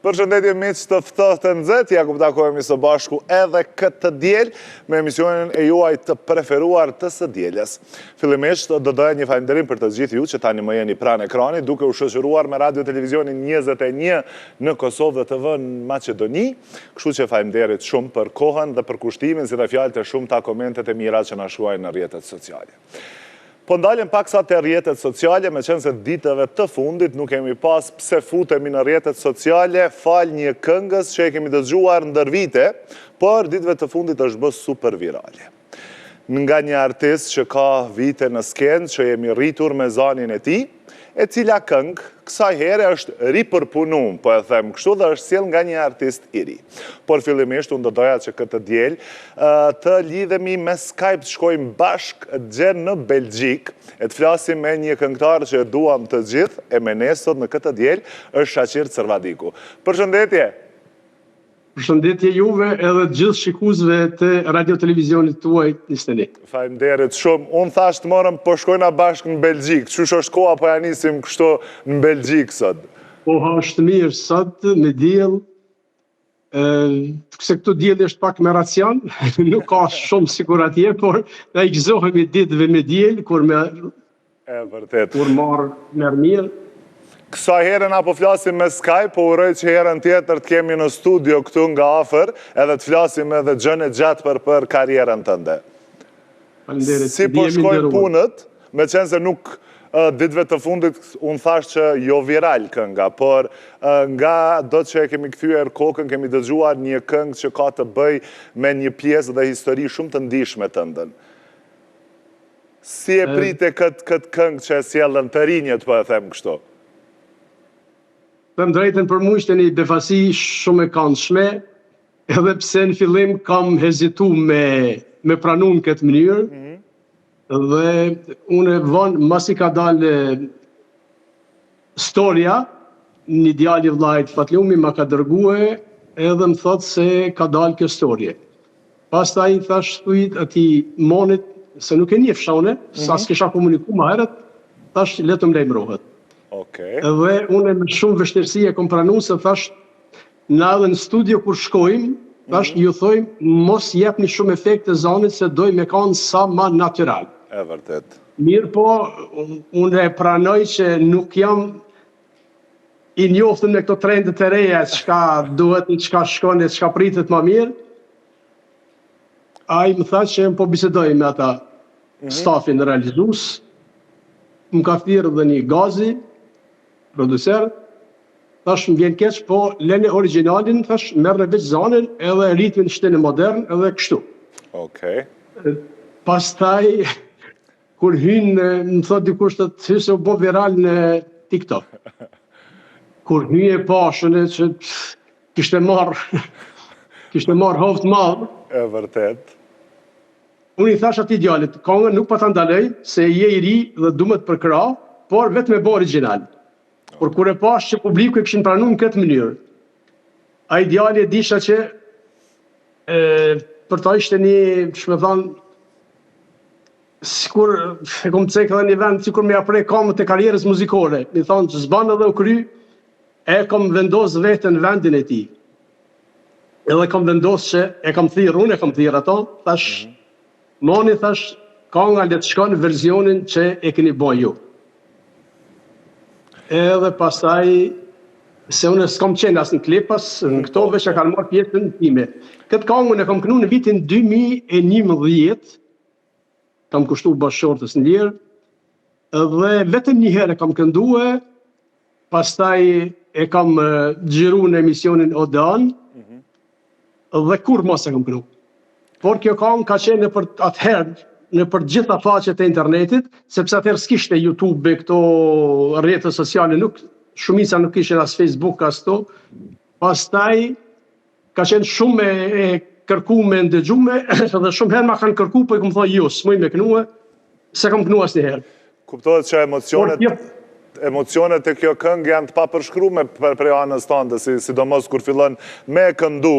Përshëndetje miq të ftohtë të nxehtë, ja ku takohemi së bashku edhe këtë diel me emisionin e juaj të preferuar të së dielës. Fillimisht do doja një falënderim për të gjithë ju që tani më jeni pranë ekranit, duke u shoqëruar me Radio Televizionin 21 në Kosovë dhe TV në Maqedoni. Kështu që faleminderit shumë për kohën dhe për kushtimin, si dhe fjalët e shumta, komentet e mira që na shkruajnë në rrjetet sociale. Po ndalem paksa te rrjetet sociale, me qenë se ditëve të fundit nuk kemi pas pse futemi në rrjetet sociale fal një këngës që e kemi dëgjuar ndër vite, por ditëve të fundit është bërë super virale. Nga një artist që ka vite në skenë, që jemi rritur me zanin e tij, e cila këngë kësaj here është ripërpunuar, po e them kështu, dhe është sjell nga një artist i ri. Por fillimisht unë do doja që këtë diel të lidhemi me Skype, të shkojmë bashkë gjerë në Belgjik, e të flasim me një këngëtar që e duam të gjithë, e me ne sot në këtë diel është Shaqir Cervadiku. Përshëndetje! Përshëndetje juve edhe gjithë shikuesve të Radio Televizionit tuaj 21. Faleminderit shumë. Unë thash të morëm po shkojna bashkë në Belgjik. Qysh është koha po ja nisim kështu në Belgjik sot? Koha është mirë sot me diell. Se këtu dielli është pak me racion, nuk ka shumë sikur atje, por na i gëzohemi ditëve me diell kur vërtet. Kur marr mirë. Kësa herën apo flasim me Skype, po uroj që herën tjetër të kemi në studio këtu nga afër, edhe të flasim edhe gjëne gjatë për karierën tënde. Si po shkojnë punët, me qenë se nuk ditëve të fundit unë thash që jo viral kënga, por nga do që e kemi kthyer kokën, kemi dëgjuar një këngë që ka të bëj me një pjesë dhe histori shumë të ndihshme tëndën. Si e prite këtë këngë që e sjellën të rinjët, po e them kështu? Them drejtën, për mua ishte një befasi shumë e këndshme, edhe pse në fillim kam hezitu me pranun këtë mënyrë, dhe unë vonë masi ka dalë storia, një djali vllajt Fatlumi ma ka dërguar edhe më thotë se ka dalë kjo storie. Pastaj thash thuj atij monit, se nuk e njeh unë, sa s'kisha komunikuar më herët, thash le të më lajmërohet. Edhe unë me shumë vështirësi e kom pranuar se thash na edhe në studio kur shkojmë, thash ju thojmë mos jepni shumë efekte zonit se doj me kanë sa ma natyral. E vërtet. Mirë po, unë e pranoj që nuk jam i njoftën me këto trendet e reja, çka duhet, çka shkon e çka pritet më mirë. Ai më tha që po bisedoj me ata stafin realizues, më ka thirrë dhe një gazi, producer, thash më vjen keq, po lene originalin, thash merrni veç zanën edhe ritmin shtenë modern edhe kështu. Pastaj kur hyn, më thot dikush të hyse u bë viral në TikTok. Kur hyje pashën që kishte marr hovë të madh. E vërtet. Unë i thash atij djalit, këngën nuk pa ta ndaloj, se je i ri dhe duhet për krah, por vetëm e bë origjinal. Por kur e pash që publiku e kishin pranuar në këtë mënyrë, ai djali e disha që për ta ishte një, ç'më thon, sikur e kom cekë edhe një vend, sikur me aprej kamët e karrierës muzikore. Mi thonë që s'ban edhe u kry, e kom vendos veten në vendin e tij. Edhe kom vendos që e kam thirrë, unë e kam thirrë ato, thash, moni thash, kënga le të shkon në versionin që e keni bën ju. Edhe pastaj, se unë s'kam qenë as në klipas, në këto veç e kanë marrë pjesën time. Këtë këngë unë e kam kënu në vitin 2011, kam kushtu bashkëshortës në lirë, dhe vetëm një herë e kam këndue, pastaj e kam xhiru në emisionin Odeon, dhe kur mos e kam kënu. Por kjo këngë ka qenë për atëherë, në për gjitha faqet e internetit, sepse atëherë s'kishte YouTube, këto rrjetet sociale, shumica nuk kishin as Facebook, as to. Pastaj ka qenë shumë e kërkuar, ndëgjuar, dhe shumë herë ma kanë kërkuar, po i kam thënë jo, s'muj me kënue, se kam kënu asnjëherë. Kuptohet që emocionet e kjo këngë janë të papërshkruar për anës tënde, sidomos kur fillon me këndu,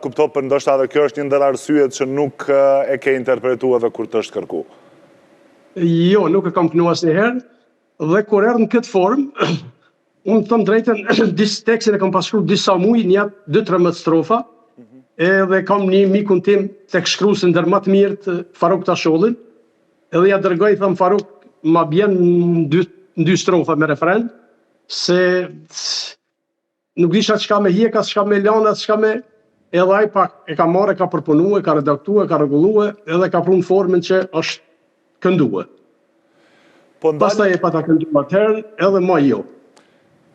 kuptohet për ndoshta edhe kjo është një ndër arsyet që nuk e ke interpretuar edhe kur të është kërku. Jo, nuk e kam kënu asnjëherë, dhe kur erdhi në këtë formë, unë thëmë drejten, tekstin e kam pashkru disa muj, një 2-13 strofa, edhe kam një mikun tim tek shkruesin ndër më të mirë Faruk Tashollin, edhe ja dërgoj, thëmë Faruk, ma bjen në 2 strofa me refren, se nuk disha çka me hjeka, çka me lana, çka me... Edhe ai pak e ka marrë, ka përpunu, ka redaktuar, ka rregullue, edhe ka prunë formën që është këndue. Pastaj e pata kënduar atëherë, edhe ma jo.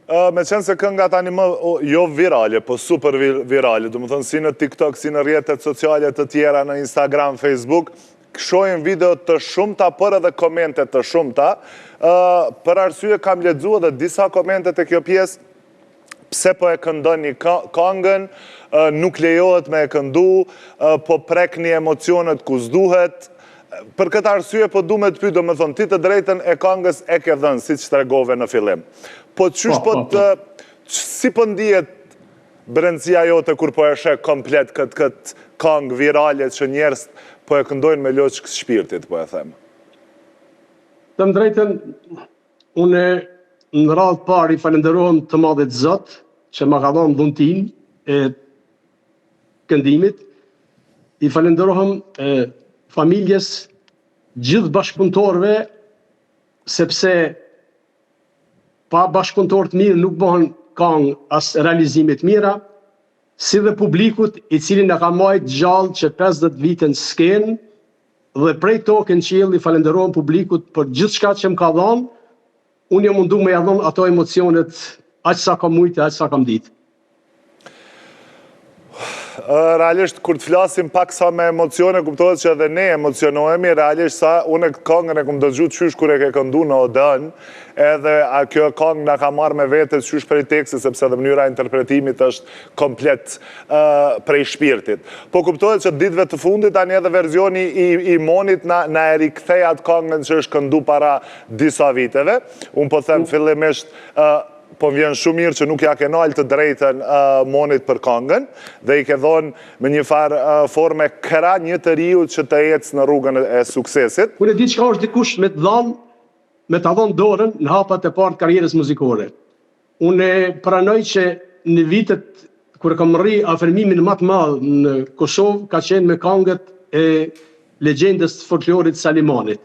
Me qenë se kënga tani më jo virale, po super virale, du më thënë si në TikTok, si në rrjetet sociale të tjera, në Instagram, Facebook, shohim video të shumta, për edhe komente të shumta. Për arsye kam lexuar dhe disa komente të kjo pjesë, pse po e këndon një këngën, nuk lejohet me e këndu, po prek një emocionet ku s'duhet. Për këtë arsye po du me të pyet, do me thonë, ti të drejten e këngës e ke dhënë, si që tregove në fillim. Po si po ndihet brendësia jote kur po e sheh komplet këtë këngë virale që njerëz po e këndojnë me loçk shpirtit, po e them. Të më drejten, une në radhë parë i falenderohem të madhit Zot, që ma ka dhënë dhuntin e këndimit. I falenderohem familjes gjithë bashkëpunëtorëve, sepse pa bashkëpunëtorë të mirë nuk bëhen këngë as realizimit mira, si dhe publikut i cili na ka majtë gjallë që 50 vite në skenë, dhe prej tokën qiell i falenderohem publikut për gjithë shka që më ka dhënë. Unë jam mundu me ja dhënë ato emocionet aq sa kam mujtë, aq sa kam ditë. Realisht, kur të flasim pak sa me emocione, kuptohet që edhe ne emocionohemi, realisht sa unë e këngën e kom dëgju qysh kur e ke këndu në Oden, edhe kjo këngë nga ka marrë me vetës qysh prej tekstit, sepse dhe mënyra interpretimit është komplet prej shpirtit. Po kuptohet që ditëve të fundit, tani edhe verzioni i Monit na e rikthej atë këngën që është këndu para disa viteve. Unë po them fillimisht, po vjen shumë mirë që nuk ja ke nalë të drejten Monit për këngën, dhe i ke dhonë me një farë forme këra një të riu që të ecë në rrugën e suksesit. Unë e di çka është dikush me të dhënë dorën në hapat e parë të karrierës muzikore. Unë e pranoj që në vitet kur kam rri afërmimin më të madh në Kosovë ka qenë me këngët e legjendës folklorit Salimanit,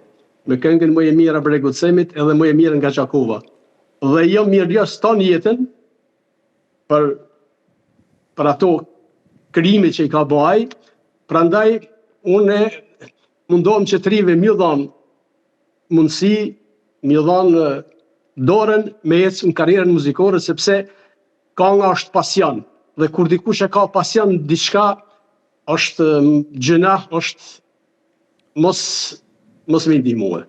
me këngën Më e mira bregu Cemit edhe Më e mirë nga Gjakova. Dhe jam mirëlidhës tonë jetën për ato krime që i ka bëj, prandaj unë mundohem që të rive mjë dhanë mundësi, mjë dhanë dorën me ecë në karrierën muzikore, sepse kënga është pasion, dhe kur dikush e ka pasion diçka, është gjëna, është mos me ndihmue.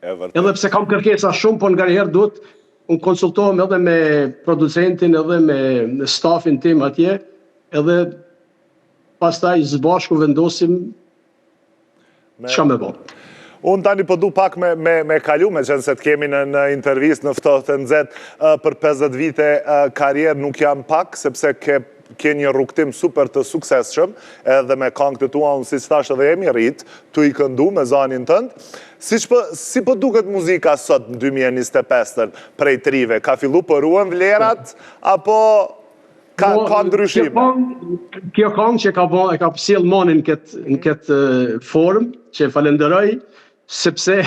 Edhe pse kam kërkesa shumë, po nga njëherë duhet unë konsultohem edhe me producentin, edhe me stafin tim atje, edhe pastaj zbashku vendosim çka me bëj. Unë tani po du pak me kalu, me qenë se të kemi në intervjist në ftohtë të nxehtë për 50 vite karrierë nuk jam pak, sepse ke një rrugtim super të suksesshëm, edhe me këngët e tua, unë si thash edhe jemi rrit, tu i këndu me zanin tënd. Si po duket muzika sot në 2025 prej trive? Ka fillu po ruhen vlerat, apo ka ndryshime? Kjo këngë që e ka sjell Monin në këtë formë, që falenderoj, sepse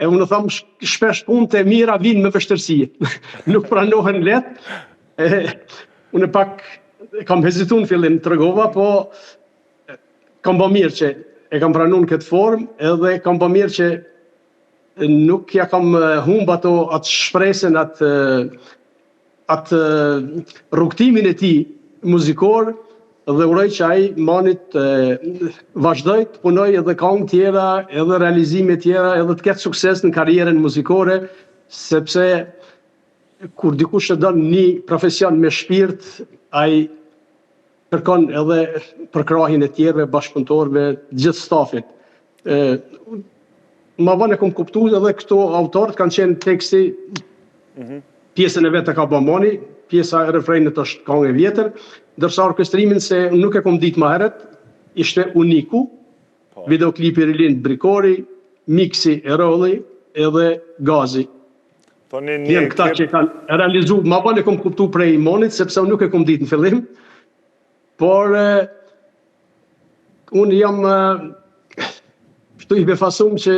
unë thamë shpesh punët e mira vinë me vështërsi. Nuk pranohen lehtë. Unë pak kam hezitu në fillim të tregova, po kam bë mirë që e kam pranuar këtë formë, edhe kam bë mirë që nuk ja kam humb atë shpresën, atë rrugtimin e tij muzikor, dhe uroj që ai Manit vazhdoj të punoj edhe këngë tjera, edhe realizime tjera, edhe të ketë sukses në karrierën muzikore, sepse kur dikush e don një profesion me shpirt, ai kërkon edhe përkrahjen e tjerëve, bashkëpunëtorëve, gjithë stafit. Ma vonë e kom kuptu edhe këto autorët kanë qenë teksti, pjesën e vetë ka bë Moni, pjesa e refrenit është këngë e vjetër, ndërsa orkestrimin se nuk e kom ditë më herët, ishte uniku, videoklipi Rilind Brikori, miksi Erolli edhe Gazi. Vjen këta që kanë realizu, ma vonë e kom kuptu prej Monit, sepse unë nuk e kom ditë në fillim, por unë jam shtu i befasum që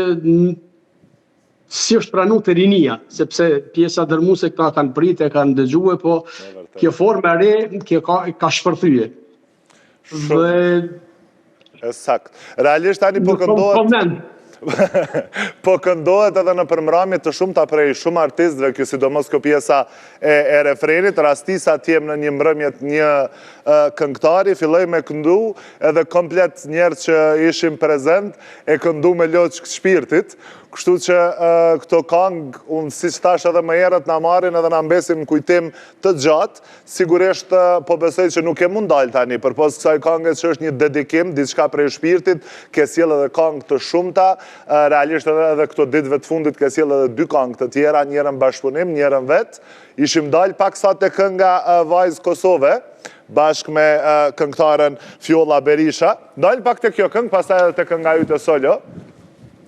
si është pranu të rinia, sepse pjesa dërmuese këta kanë pritë, kanë dëgjue, po kjo formë e re kjo ka shpërthyje. Dhe sakt. Realisht tani po këndohet po këndohet edhe në përmramje të shumta prej shumë artistëve, kjo sidomos kjo pjesa e refrenit, rastisa t'jem në një mbrëmjet një këngëtari, filloj me këndu, edhe komplet njerëz që ishim prezent, e këndu me loqë shpirtit, kështu që këto kangë, unë si që thash edhe më herët në marrin edhe në mbesim në kujtim të gjatë, sigurisht po besoj që nuk e mund dalë tani, përpos kësaj kangës që është një dedikim, diçka prej shpirtit, ke sjell edhe kangë të shumta, realisht edhe këto ditëve të fundit ke sjell edhe 2 kangë të tjera, njërën bashkëpunim, njërën vetë, ishim dalë pak sa të kënga Vajzë Kosove, bashkë me këngëtaren Fjolla Berisha, dalë pak të kjo këngë, pastaj edhe të kënga ju të solo.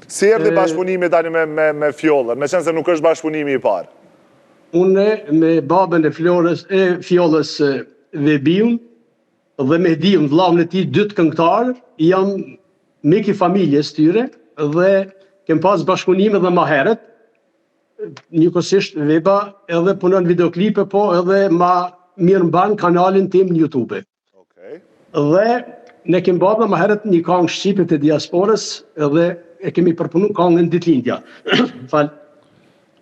Si erdi bashkëpunimi tani me Fjollën, me qenë se nuk është bashkëpunimi i parë? Unë me babën e Fjollës Vebiun dhe me Diun, vllahun e tij, 2 këngëtarë, jam mik i familjes tyre dhe kem pas bashkëpunime dhe ma herët, njëkohësisht Veba edhe punon videoklipe, po edhe ma mirë mban kanalin tim në YouTube. Dhe ne kem bërë ma herët një kangë shqipe të diasporës edhe e kemi përpunu kangën Ditëlindja.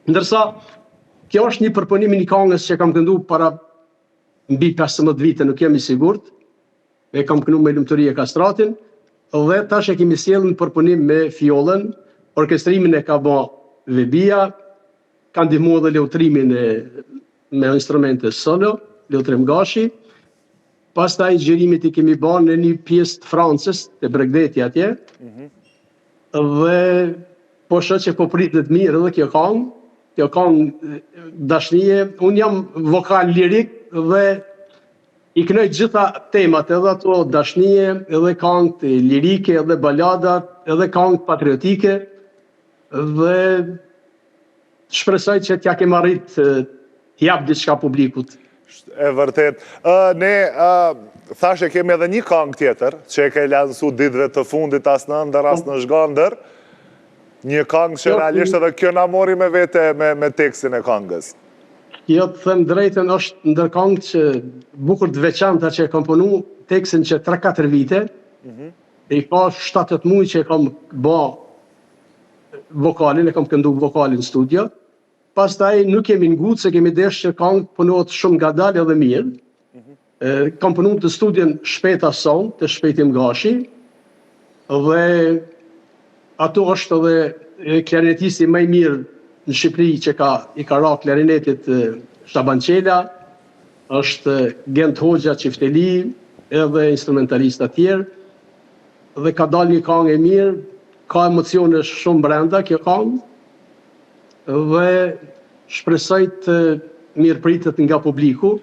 Ndërsa, kjo është një përpunim një kangës që kam këndu para mbi 15 vite, nuk jam i sigurt, e kam kënu me Lumturi e Kastratin, dhe tash e kemi sjellë në përpunim me Fjollën, orkestrimin e ka bë Vebia, ka ndihmu edhe leutrimin me instrumente solo, Leutrim Gashi, pastaj xhirimit i kemi bërë në një pjesë të Francës, të Bregdeti atje, dhe po shoh që po pritet mirë edhe kjo kangë dashnije, unë jam vokal lirik dhe i kënoj gjitha temat, edhe ato dashnije, edhe kangët lirike, edhe baladat, edhe kangët patriotike, dhe shpresoj që t'ja kem arrit t'jap diçka publikut. E vërtet. Ne thashe kemi edhe një kangë tjetër, që e ke lansu ditëve të fundit as në ndër, as në zhgandër. Një kangë që realisht edhe kjo na mori me vete me tekstin e kangës. Jo, të them drejtën, është ndër kangë që bukur të veçanta që e kam punu tekstin që 3-4 vite, e i ka 7-8 muaj që e kam bë vokalin, e kam këndu vokalin në studio. Pastaj nuk kemi ngut se kemi desh që kangë punohet shumë ngadalë edhe mirë. Kam punu të studion Shpeta Sound, të Shpetim Gashi, dhe ato është edhe klarinetisti më i mirë në Shqipëri që i ka ra klarinetit Shaban Qela, është Gent Hoxha Qifteli, edhe instrumentalista tjerë, dhe ka dalë një kangë e mirë, ka emocione shumë brenda kjo kangë, dhe shpresoj të mirëpritet nga publiku.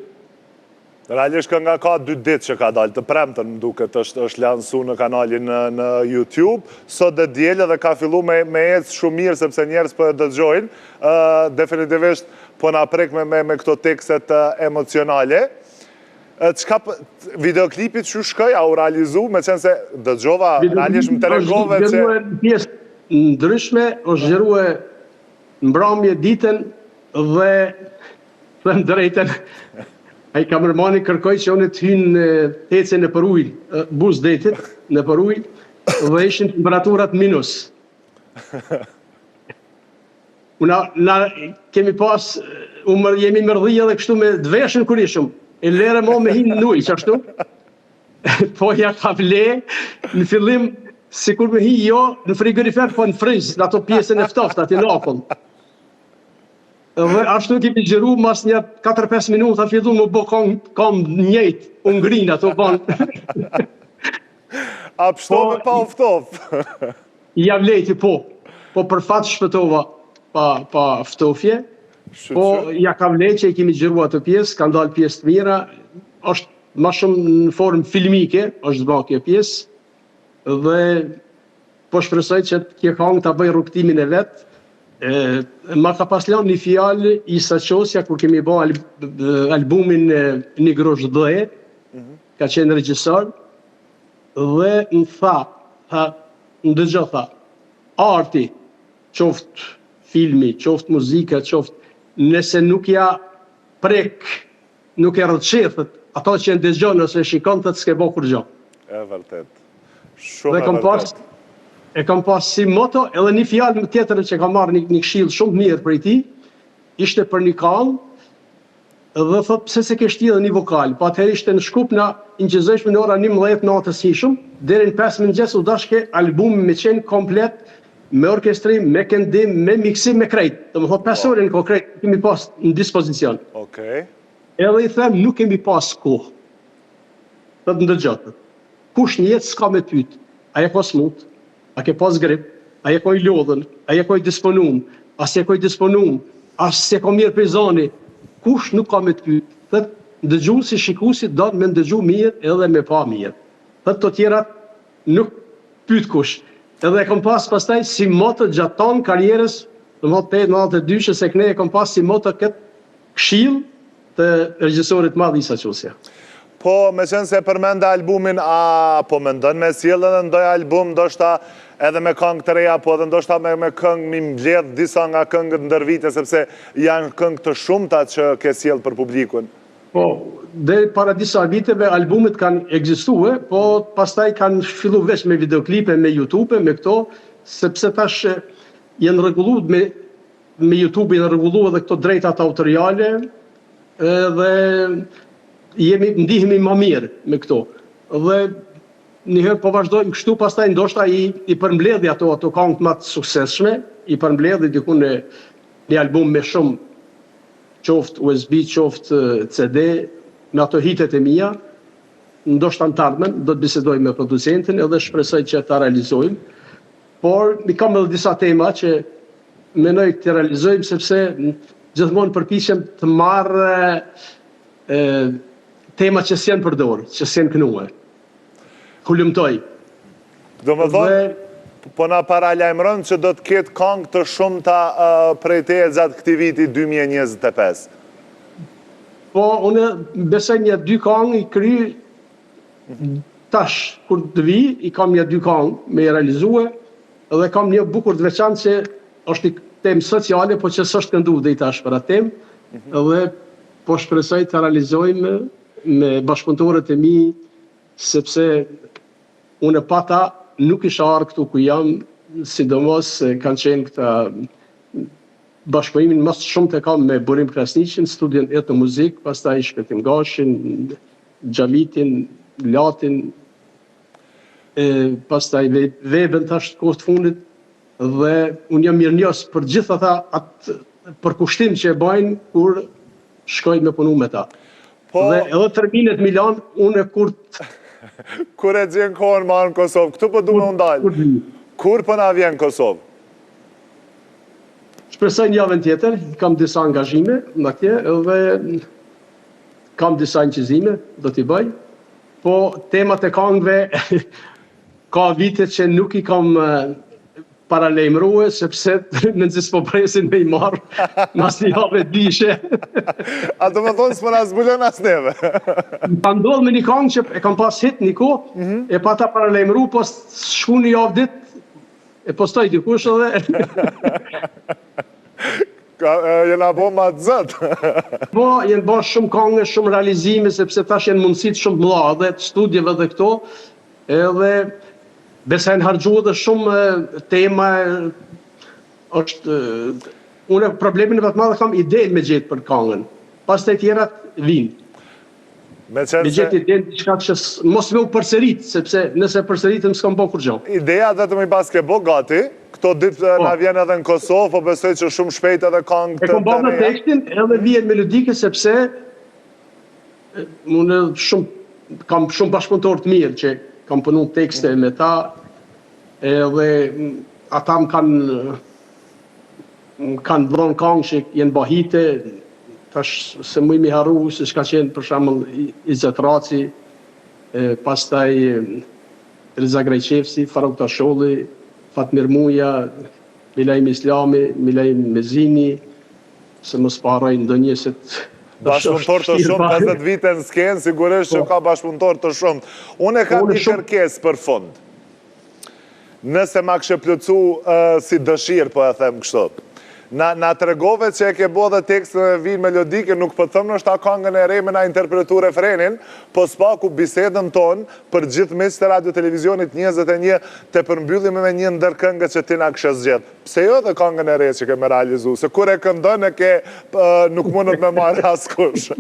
Realisht kënga ka 2 ditë që ka dalë, të premtën më duket është lansu në kanalin në YouTube, sot dhe djele dhe ka fillu me ecë shumë mirë sepse njerës për dëgjojnë, definitivisht po na prek me këto tekstet emocionale. Videoklipit që shkoj, a u realizu, me qenë se dëgjova, realisht më të regove që... Pjesë ndryshme, është gjerue mbrëmje ditën dhe them drejtën, ai kamermani kërkoj që unë të hynë ecën në për ujë, buz detit në për ujë, dhe ishin temperaturat minus. Na kemi pas, jemi mërdhija dhe kështu me dveshën kur ishëm, e lere mo me hinë në ujë, qashtu? Po ja ka vle, në fillim, si kur me hi jo, në frigorifer, po në friz, në ato pjesën e ftoft, ati në akull. Dhe ashtu kemi gjeru, mas një 4-5 minuta, fillu më bo kam njejt, ungrin ato banë. A pështove pa uftof? Ja vlejti, po për fatë shpëtova pa ftofje, po ja ka vlejt që i kemi gjeru ato pjesë, ka ndalë pjesë të mira, është ma shumë në formë filmike, është zba kjo pjesë, dhe po shpresoj që kjo kangë të bëj rrugtimin e vetë, Ma ka pas lanë një fjalë Isa Qosja kur kemi bo albumin Një grosh dhe, ka qenë regjisor, dhe më tha, më dëgjo tha, arti, qoftë filmi, qoftë muzika, qoftë nëse nuk ja prek, nuk e rëqethet, ato që e ndëgjon ose shikon të s'ke bo kur gjo. E vërtet. Shumë Dhe e vërtet. kam pas si moto, edhe një fjalë tjetër që kam marrë një këshill shumë mirë prej tij, ishte për një këngë, dhe thot pse se ke shtjellë një vokal, po atëherë ishte në Shkup na inqizojshme në ora 11 natës hishëm, deri në 5 mëngjes u dashke albumi me qenë komplet, me orkestrim, me këndim, me miksim, me krejt. Do më thot 5 orë në konkret kemi pas në dispozicion. Okej. Edhe i them nuk kemi pas kohë. Të ndërgjotë. Kush një jetë s'ka me pyet, a je pas smut, a ke pas grip, a je koj lodhën, a je koj disponum, a se koj disponum, a se ko mirë për zoni, kush nuk ka me të pyet. Thët ndëgjuesi shikuesi do me ndëgju mirë edhe me pa mirë. Thët të tjerat nuk pyet kush. Edhe e kom pas pastaj si moto gjatë tonë karierës, në motë 8-92 që se këne e kom pas si moto këtë këshill të regjisorit madh Isa Qosja. Po, me qenë se përmenda albumin, a po mendon me sjellën e ndoj album, ndoshta edhe me këngë të reja, po edhe ndoshta me këngë mi mbledh disa nga këngët ndër vite, sepse janë këngë të shumta që ke sjell për publikun. Po, dhe para disa viteve albumet kanë ekzistue, po pastaj kanë fillu veç me videoklipe, me YouTube, me këto, sepse tash janë rregullu me YouTube janë rregullu edhe këto drejtat autoriale, dhe ndihemi më mirë me këto. Dhe njëherë po vazhdojmë kështu, pastaj ndoshta i përmbledhi ato këngët më të suksesshme, i përmbledhi diku në një album me shumë, qoftë USB, qoftë CD, me ato hitet e mia, ndoshta në të ardhmen, do të bisedoj me producentin edhe shpresoj që ta realizojmë. Por, mi kam edhe disa tema që menoj të realizojmë, sepse gjithmonë përpiqem të marrë tema që s'janë përdorë, që s'janë kënue. Kulumtoj. Do më thonë, po na paralajmëron që do të ketë këngë të shumta prej teje gjatë këtij viti 2025. Po, unë besoj një 2 këngë i kry tash, kur të vi, i kam një 2 këngë me i realizue, edhe kam një bukur të veçantë që është një temë sociale, po që s'është këndu dhe i tash për atë temë, edhe po shpresoj të realizojmë me bashkëpunëtorët e mi, sepse unë pata nuk isha arë këtu ku jam, sidomos kanë qenë këta bashkëpunimin mas shumë të kam me Burim Krasniqin, studion etnomuzikë, pastaj Shpëtim Gashin, Xhamitin, Latin, pastaj Veben tash të kohë të fundit, dhe unë jam mirënjohës për gjithë ata atë përkushtim që e bajnë kur shkoj me punu me ta. Dhe edhe terminet Milan, unë kur Kur e gjenë kohën ma në Kosovë, këtu po du me ndalë. Kur po na vjen Kosovë? Shpresoj një javën tjetër, kam disa angazhime në atje, edhe kam disa inqizime, do t'i bëj. Po temat e këngëve ka vite që nuk i kam paralajmërue, sepse në nëzis po presin me i marë, mas një javë dishe. A të më thonë s'pëna zbulon as neve? Pa ndodhë me një këngë që e kam pas hit një kohë, e pa ta paralajmëru, po shku një javë dit, e postoj dikush edhe. Jena bo ma të zëtë. Po, jenë bo shumë këngë, shumë realizime, sepse tash jenë mundësit shumë mëla, dhe të studjeve dhe këto, edhe besajnë hargju dhe shumë tema, është, une problemin e vetë madhe kam idejnë me gjithë për këngën, pas të tjerat vinë. Me gjithë idejnë qka që mos me u përserit, sepse nëse përseritëm s'kam bo kur gjo. Ideja dhe të më i pas ke bo gati, këto ditë na vjen edhe në Kosovë, po besoj që shumë shpejt edhe këngë të e kom bo me tekstin edhe vijen melodike, sepse unë kam shumë bashkëpunëtor të mirë që kam punu tekste me ta, edhe ata më kanë dhënë këngë që jenë bahite, tash se më i mi haru, se shka qenë për shembull Izet Raci, pastaj Reza Grajqevsi, Faruk Tasholli, Fatmir Muja, Milajm Islami, Milajm Mezini, se mos parajnë ndonjë se Bashkëpunëtor të shumë, 50 vite në skenë, sigurisht që ka bashkëpunëtor të shumë. Unë e kam një kërkesë për fund. Nëse ma kështë plëcu si dëshirë, po e them kështu. Na tregove që e ke bo dhe tekstën e vinë melodike, nuk për thëmë nështë ta kangën e re me na interpretu refrenin, po s'paku bisedën tonë për gjithë mes të radio televizionit 21 të përmbyllim me një ndërkëngë që ti na kështë zgjedh. Pse jo dhe kangën e re që ke me realizu? Se kur e këndën e ke nuk mundët me marrë askush.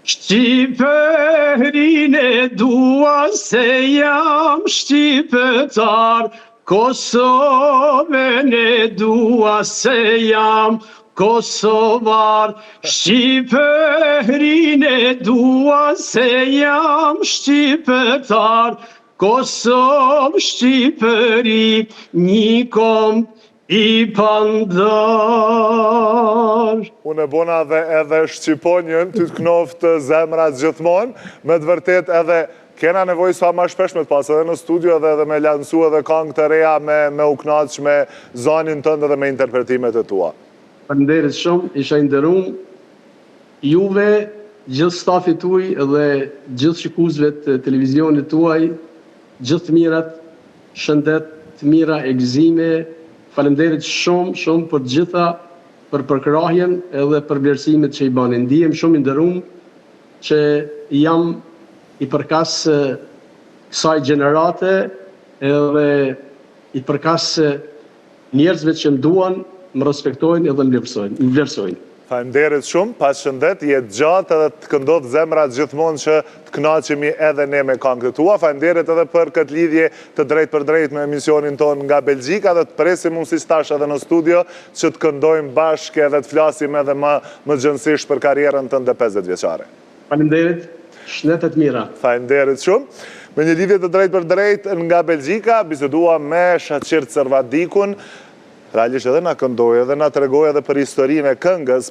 Shqiperin e dua se jam shqipetar, Kosovën e dua se jam Kosovar, Shqiperin e dua se jam shqipetar, Kosovë, Shqipëri, një kom i pandar. Unë e bona edhe Shqiponjën, ty të knoftë zemrat gjithmonë, me të vërtet edhe kena nevoj sa ma shpesh me të pas edhe në studio edhe me lansu edhe kangë të reja me u knaqë me zonin tëndë dhe me interpretimet e tua. Faleminderit shumë, isha nderuar. Juve, gjithë stafit tuaj dhe gjithë shikuesve të televizionit tuaj, gjithë të mirat, shëndet të mira e gëzime. Faleminderit shumë për gjitha, për përkrahjen edhe për vlerësimet që i bani. Ndihem shumë i nderuar që jam i përkas kësaj gjenerate edhe i përkas njerëzve që më duan, më respektojnë edhe më vlerësojnë. Faleminderit shumë, pas shëndet, jetë gjatë edhe të këndot zemrat gjithmonë që të kënaqemi edhe ne me këngët e tua. Faleminderit edhe për këtë lidhje të drejt për drejt me emisionin tonë nga Belgjika dhe të presim unë si stash edhe në studio që të këndojmë bashkë edhe të flasim edhe më gjënsisht për karierën tënde 50 vjeçare. Faleminderit. Shnetet mira. Faleminderit shumë. Me një lidhje të drejt për drejt nga Belgjika, bisedua me Shaqir Cervadikun, realisht edhe na këndoj edhe na tregoj edhe për historinë e këngës.